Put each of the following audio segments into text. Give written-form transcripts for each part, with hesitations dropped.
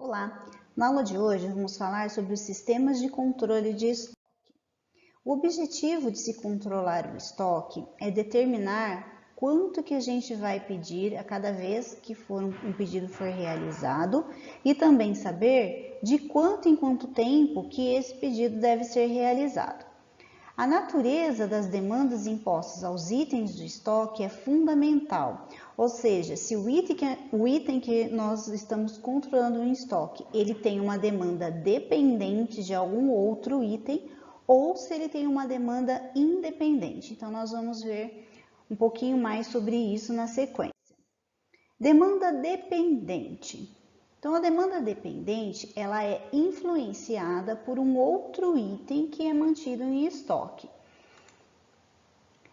Olá! Na aula de hoje vamos falar sobre os sistemas de controle de estoque. O objetivo de se controlar o estoque é determinar quanto que a gente vai pedir a cada vez que um pedido for realizado e também saber de quanto em quanto tempo que esse pedido deve ser realizado. A natureza das demandas impostas aos itens do estoque é fundamental, ou seja, se o item que nós estamos controlando em estoque, ele tem uma demanda dependente de algum outro item, ou se ele tem uma demanda independente. Então, nós vamos ver um pouquinho mais sobre isso na sequência. Demanda dependente. Então, a demanda dependente, ela é influenciada por um outro item que é mantido em estoque.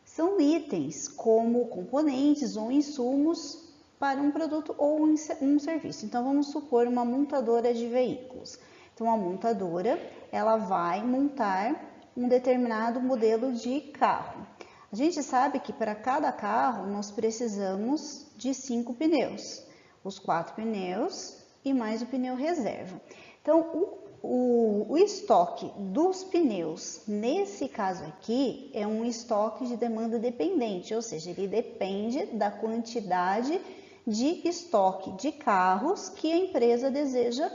São itens como componentes ou insumos para um produto ou um serviço. Então, vamos supor uma montadora de veículos. Então, a montadora, ela vai montar um determinado modelo de carro. A gente sabe que para cada carro nós precisamos de 5 pneus, os 4 pneus e mais o pneu reserva. Então, o estoque dos pneus, nesse caso aqui, é um estoque de demanda dependente, ou seja, ele depende da quantidade de estoque de carros que a empresa deseja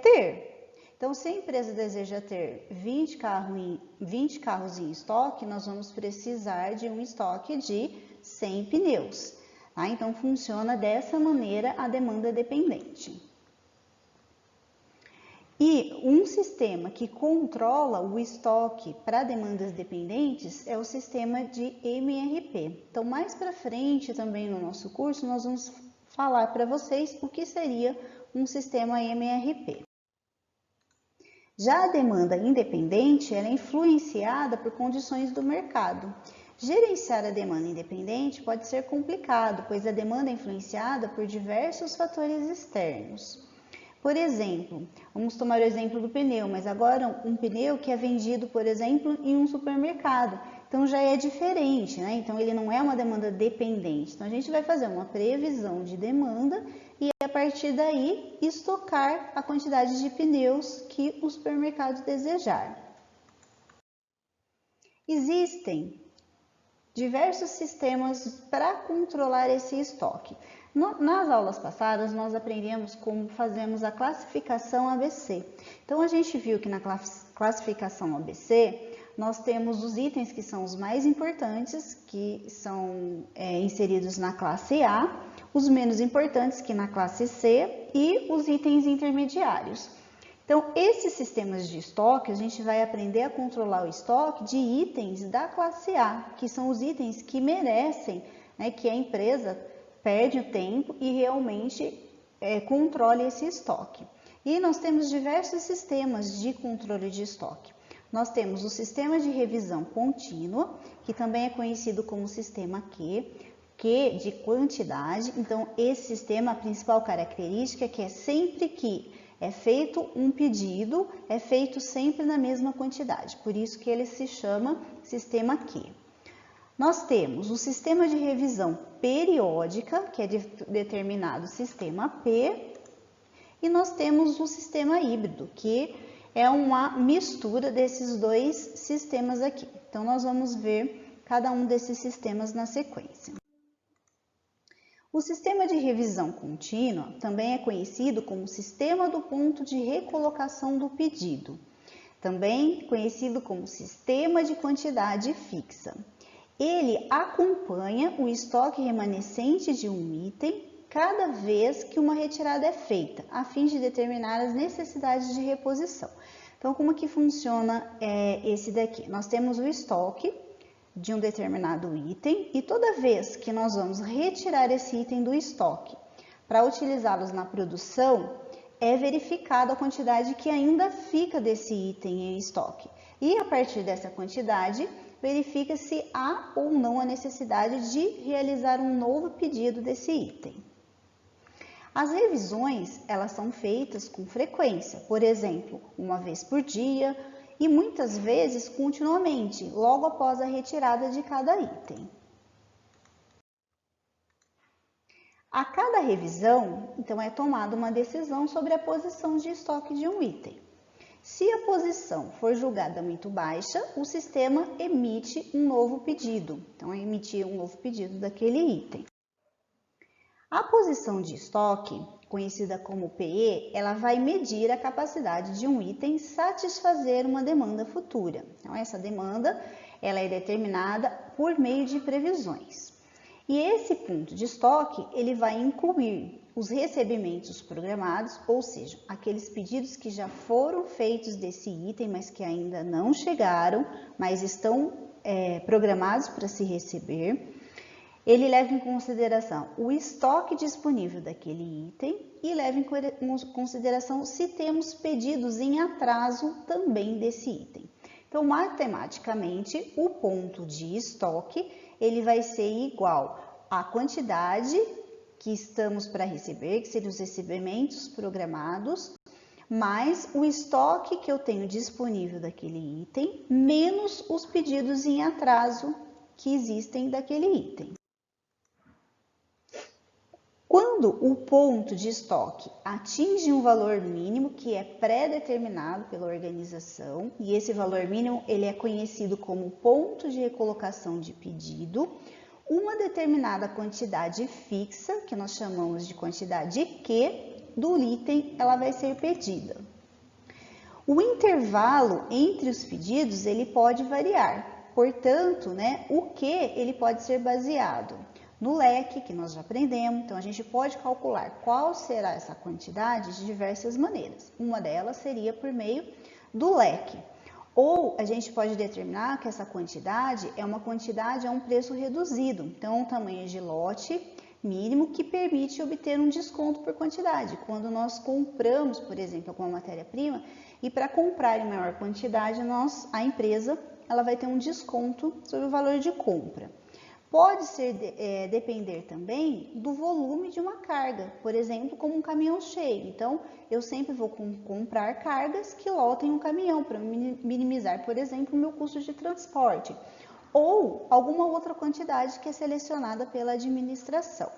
ter. Então, se a empresa deseja ter 20 carros em estoque, nós vamos precisar de um estoque de 100 pneus. Tá? Então, funciona dessa maneira a demanda dependente. E um sistema que controla o estoque para demandas dependentes é o sistema de MRP. Então, mais para frente também no nosso curso, nós vamos falar para vocês o que seria um sistema MRP. Já a demanda independente ela é influenciada por condições do mercado. Gerenciar a demanda independente pode ser complicado, pois a demanda é influenciada por diversos fatores externos. Por exemplo, vamos tomar o exemplo do pneu, mas agora um pneu que é vendido, por exemplo, em um supermercado. Então já é diferente, né? Então ele não é uma demanda dependente. Então a gente vai fazer uma previsão de demanda e a partir daí estocar a quantidade de pneus que o supermercado desejar. Existem diversos sistemas para controlar esse estoque. Nas aulas passadas, nós aprendemos como fazemos a classificação ABC. Então, a gente viu que na classificação ABC, nós temos os itens que são os mais importantes, que são inseridos na classe A, os menos importantes, que na classe C, e os itens intermediários. Então, esses sistemas de estoque, a gente vai aprender a controlar o estoque de itens da classe A, que são os itens que merecem, né, que a empresa perde o tempo e realmente controle esse estoque. E nós temos diversos sistemas de controle de estoque. Nós temos o sistema de revisão contínua, que também é conhecido como sistema Q de quantidade. Então, esse sistema, a principal característica é que é sempre que é feito um pedido, é feito sempre na mesma quantidade, por isso que ele se chama sistema Q. Nós temos o sistema de revisão periódica, que é determinado sistema P, e nós temos o sistema híbrido, que é uma mistura desses dois sistemas aqui. Então, nós vamos ver cada um desses sistemas na sequência. O sistema de revisão contínua também é conhecido como sistema do ponto de recolocação do pedido, também conhecido como sistema de quantidade fixa. Ele acompanha o estoque remanescente de um item cada vez que uma retirada é feita, a fim de determinar as necessidades de reposição. Então, como que funciona esse daqui? Nós temos o estoque de um determinado item e toda vez que nós vamos retirar esse item do estoque para utilizá-los na produção, é verificada a quantidade que ainda fica desse item em estoque. E a partir dessa quantidade, verifica se há ou não a necessidade de realizar um novo pedido desse item. As revisões, elas são feitas com frequência, por exemplo, uma vez por dia, e muitas vezes continuamente, logo após a retirada de cada item. A cada revisão, então, é tomada uma decisão sobre a posição de estoque de um item. Se a posição for julgada muito baixa, o sistema emite um novo pedido. Então, é emitir um novo pedido daquele item. A posição de estoque, conhecida como PE, ela vai medir a capacidade de um item satisfazer uma demanda futura. Então, essa demanda ela é determinada por meio de previsões. E esse ponto de estoque, ele vai incluir os recebimentos programados, ou seja, aqueles pedidos que já foram feitos desse item, mas que ainda não chegaram, mas estão programados para se receber. Ele leva em consideração o estoque disponível daquele item e leva em consideração se temos pedidos em atraso também desse item. Então, matematicamente, o ponto de estoque ele vai ser igual à quantidade que estamos para receber, que seriam os recebimentos programados, mais o estoque que eu tenho disponível daquele item, menos os pedidos em atraso que existem daquele item. Quando o ponto de estoque atinge um valor mínimo que é pré-determinado pela organização, e esse valor mínimo ele é conhecido como ponto de recolocação de pedido, uma determinada quantidade fixa, que nós chamamos de quantidade Q, do item, ela vai ser pedida. O intervalo entre os pedidos ele pode variar, portanto, o Q ele pode ser baseado no leque, que nós já aprendemos, então a gente pode calcular qual será essa quantidade de diversas maneiras. Uma delas seria por meio do leque. Ou a gente pode determinar que essa quantidade é uma quantidade a um preço reduzido, então um tamanho de lote mínimo que permite obter um desconto por quantidade. Quando nós compramos, por exemplo, alguma matéria-prima, e para comprar em maior quantidade, a empresa ela vai ter um desconto sobre o valor de compra. Pode depender também do volume de uma carga, por exemplo, como um caminhão cheio. Então, eu sempre vou comprar cargas que lotem um caminhão para minimizar, por exemplo, o meu custo de transporte. Ou alguma outra quantidade que é selecionada pela administração.